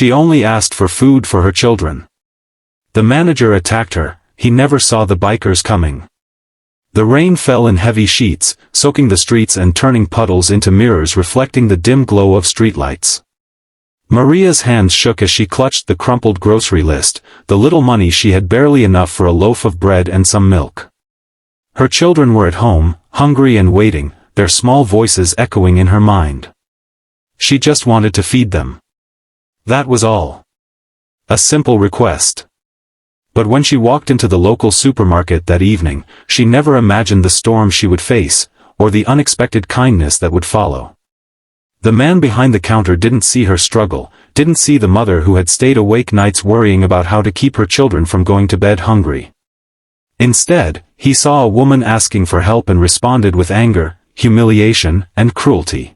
She only asked for food for her children. The manager attacked her. He never saw the bikers coming. The rain fell in heavy sheets, soaking the streets and turning puddles into mirrors reflecting the dim glow of streetlights. Maria's hands shook as she clutched the crumpled grocery list, the little money she had barely enough for a loaf of bread and some milk. Her children were at home, hungry and waiting, their small voices echoing in her mind. She just wanted to feed them. That was all. A simple request. But when she walked into the local supermarket that evening, she never imagined the storm she would face, or the unexpected kindness that would follow. The man behind the counter didn't see her struggle, didn't see the mother who had stayed awake nights worrying about how to keep her children from going to bed hungry. Instead, he saw a woman asking for help and responded with anger, humiliation, and cruelty.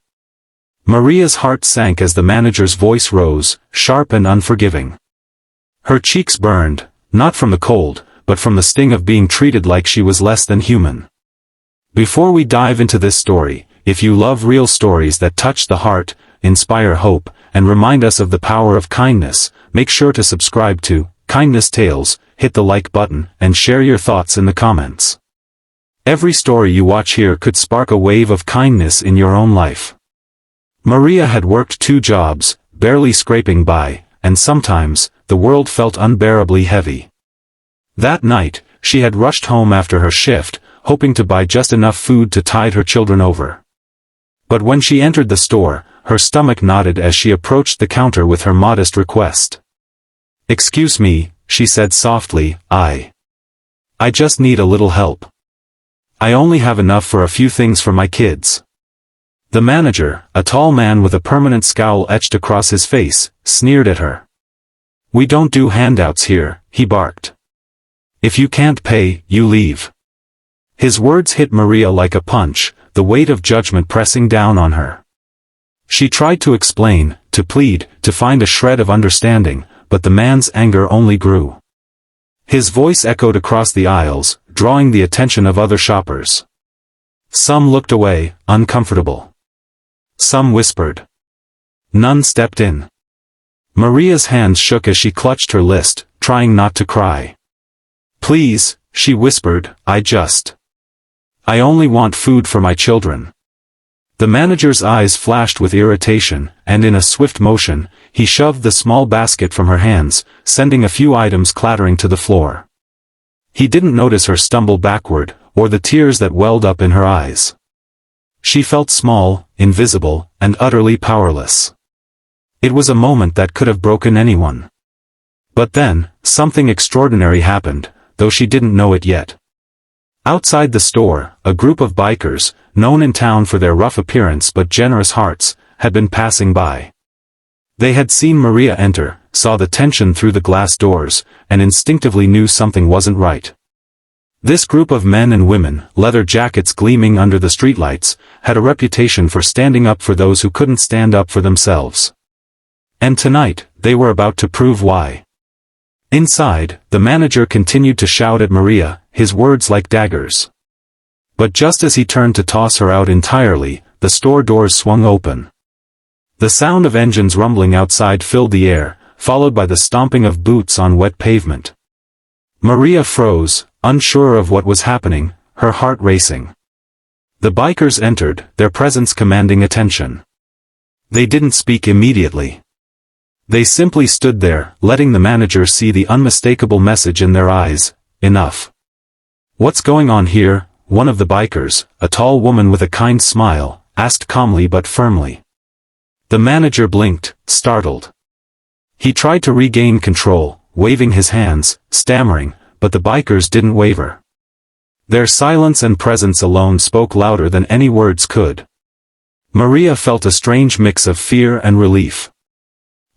Maria's heart sank as the manager's voice rose, sharp and unforgiving. Her cheeks burned, not from the cold, but from the sting of being treated like she was less than human. Before we dive into this story, if you love real stories that touch the heart, inspire hope, and remind us of the power of kindness, make sure to subscribe to Kindness Tales, hit the like button, and share your thoughts in the comments. Every story you watch here could spark a wave of kindness in your own life. Maria had worked 2 jobs, barely scraping by, and sometimes, the world felt unbearably heavy. That night, she had rushed home after her shift, hoping to buy just enough food to tide her children over. But when she entered the store, her stomach knotted as she approached the counter with her modest request. "Excuse me," she said softly, I just need a little help. I only have enough for a few things for my kids." The manager, a tall man with a permanent scowl etched across his face, sneered at her. "We don't do handouts here," he barked. "If you can't pay, you leave." His words hit Maria like a punch, the weight of judgment pressing down on her. She tried to explain, to plead, to find a shred of understanding, but the man's anger only grew. His voice echoed across the aisles, drawing the attention of other shoppers. Some looked away, uncomfortable. Some whispered. None stepped in. Maria's hands shook as she clutched her list, trying not to cry. "Please," she whispered, I only want food for my children." The manager's eyes flashed with irritation, and in a swift motion, he shoved the small basket from her hands, sending a few items clattering to the floor. He didn't notice her stumble backward, or the tears that welled up in her eyes. She felt small, invisible, and utterly powerless. It was a moment that could have broken anyone. But then, something extraordinary happened, though she didn't know it yet. Outside the store, a group of bikers, known in town for their rough appearance but generous hearts, had been passing by. They had seen Maria enter, saw the tension through the glass doors, and instinctively knew something wasn't right. This group of men and women, leather jackets gleaming under the streetlights, had a reputation for standing up for those who couldn't stand up for themselves. And tonight, they were about to prove why. Inside, the manager continued to shout at Maria, his words like daggers. But just as he turned to toss her out entirely, the store doors swung open. The sound of engines rumbling outside filled the air, followed by the stomping of boots on wet pavement. Maria froze, unsure of what was happening, her heart racing. The bikers entered, their presence commanding attention. They didn't speak immediately. They simply stood there, letting the manager see the unmistakable message in their eyes, enough. "What's going on here?" one of the bikers, a tall woman with a kind smile, asked calmly but firmly. The manager blinked, startled. He tried to regain control, waving his hands, stammering, but the bikers didn't waver. Their silence and presence alone spoke louder than any words could. Maria felt a strange mix of fear and relief.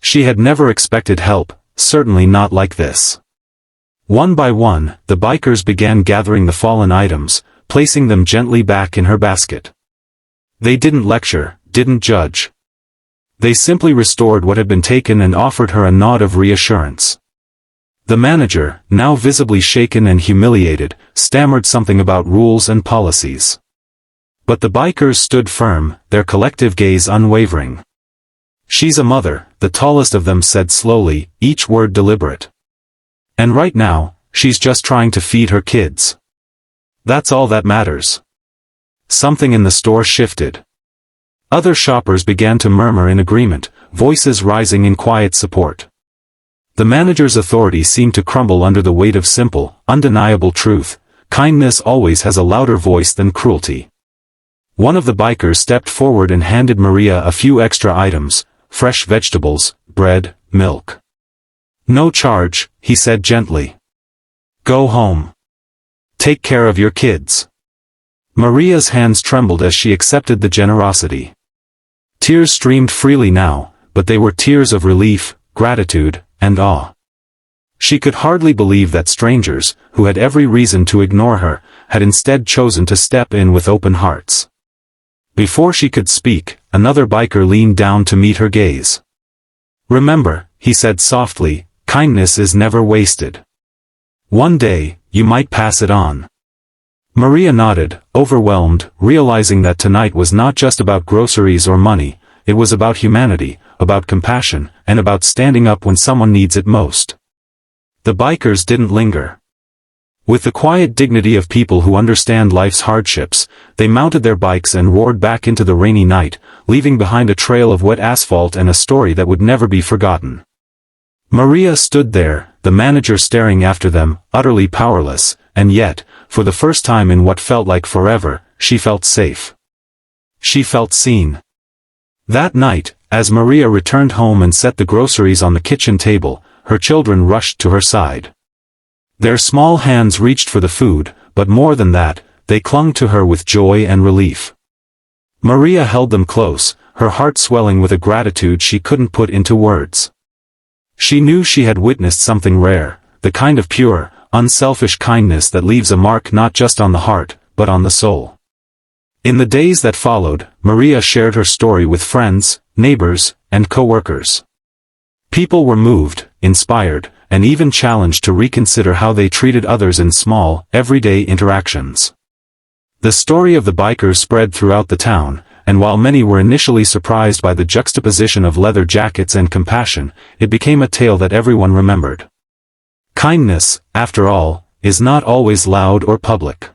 She had never expected help, certainly not like this. One by one, the bikers began gathering the fallen items, placing them gently back in her basket. They didn't lecture, didn't judge. They simply restored what had been taken and offered her a nod of reassurance. The manager, now visibly shaken and humiliated, stammered something about rules and policies. But the bikers stood firm, their collective gaze unwavering. She's a mother, the tallest of them said slowly, each word deliberate. And right now, she's just trying to feed her kids. That's all that matters. Something in the store shifted. Other shoppers began to murmur in agreement, voices rising in quiet support. The manager's authority seemed to crumble under the weight of simple, undeniable truth. Kindness always has a louder voice than cruelty. One of the bikers stepped forward and handed Maria a few extra items, fresh vegetables, bread, milk. No charge, he said gently. Go home. Take care of your kids. Maria's hands trembled as she accepted the generosity. Tears streamed freely now, but they were tears of relief, gratitude, and awe. She could hardly believe that strangers, who had every reason to ignore her, had instead chosen to step in with open hearts. Before she could speak, another biker leaned down to meet her gaze. Remember, he said softly, kindness is never wasted. One day, you might pass it on. Maria nodded, overwhelmed, realizing that tonight was not just about groceries or money, it was about humanity, about compassion, and about standing up when someone needs it most. The bikers didn't linger. With the quiet dignity of people who understand life's hardships, they mounted their bikes and roared back into the rainy night, leaving behind a trail of wet asphalt and a story that would never be forgotten. Maria stood there, the manager staring after them, utterly powerless, and yet, for the first time in what felt like forever, she felt safe. She felt seen. That night, as Maria returned home and set the groceries on the kitchen table, her children rushed to her side. Their small hands reached for the food, but more than that, they clung to her with joy and relief. Maria held them close, her heart swelling with a gratitude she couldn't put into words. She knew she had witnessed something rare, the kind of pure, unselfish kindness that leaves a mark not just on the heart, but on the soul. In the days that followed, Maria shared her story with friends, neighbors, and co-workers. People were moved, inspired, and even challenged to reconsider how they treated others in small, everyday interactions. The story of the bikers spread throughout the town, and while many were initially surprised by the juxtaposition of leather jackets and compassion, it became a tale that everyone remembered. Kindness, after all, is not always loud or public.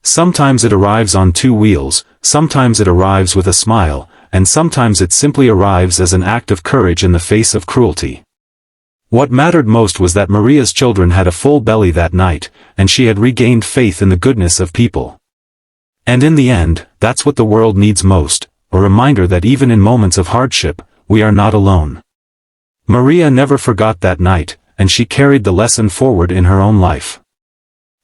Sometimes it arrives on two wheels, sometimes it arrives with a smile, and sometimes it simply arrives as an act of courage in the face of cruelty. What mattered most was that Maria's children had a full belly that night, and she had regained faith in the goodness of people. And in the end, that's what the world needs most, a reminder that even in moments of hardship, we are not alone. Maria never forgot that night, and she carried the lesson forward in her own life.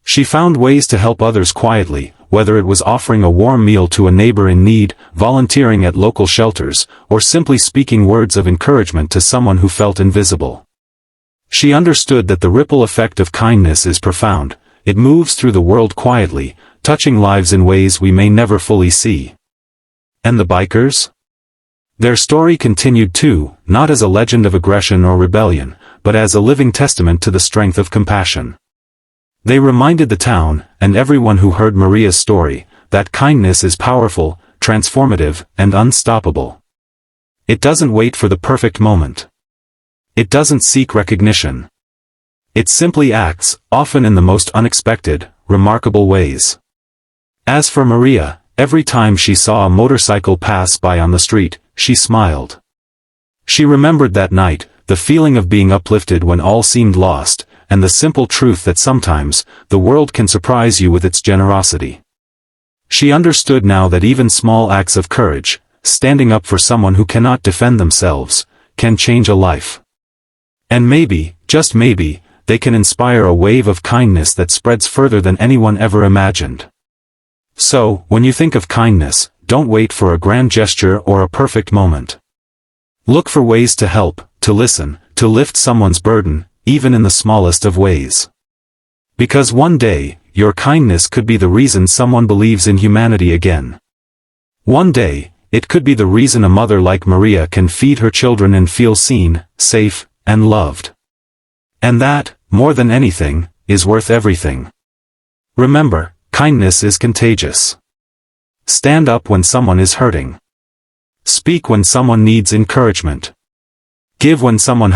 She found ways to help others quietly, whether it was offering a warm meal to a neighbor in need, volunteering at local shelters, or simply speaking words of encouragement to someone who felt invisible. She understood that the ripple effect of kindness is profound. It moves through the world quietly, touching lives in ways we may never fully see. And the bikers? Their story continued too, not as a legend of aggression or rebellion, but as a living testament to the strength of compassion. They reminded the town, and everyone who heard Maria's story, that kindness is powerful, transformative, and unstoppable. It doesn't wait for the perfect moment. It doesn't seek recognition. It simply acts, often in the most unexpected, remarkable ways. As for Maria, every time she saw a motorcycle pass by on the street, she smiled. She remembered that night, the feeling of being uplifted when all seemed lost, and the simple truth that sometimes, the world can surprise you with its generosity. She understood now that even small acts of courage, standing up for someone who cannot defend themselves, can change a life. And maybe, just maybe, they can inspire a wave of kindness that spreads further than anyone ever imagined. So, when you think of kindness, don't wait for a grand gesture or a perfect moment. Look for ways to help, to listen, to lift someone's burden, even in the smallest of ways. Because one day, your kindness could be the reason someone believes in humanity again. One day, it could be the reason a mother like Maria can feed her children and feel seen, safe, and loved. And that, more than anything, is worth everything. Remember, kindness is contagious. Stand up when someone is hurting. Speak when someone needs encouragement. Give when someone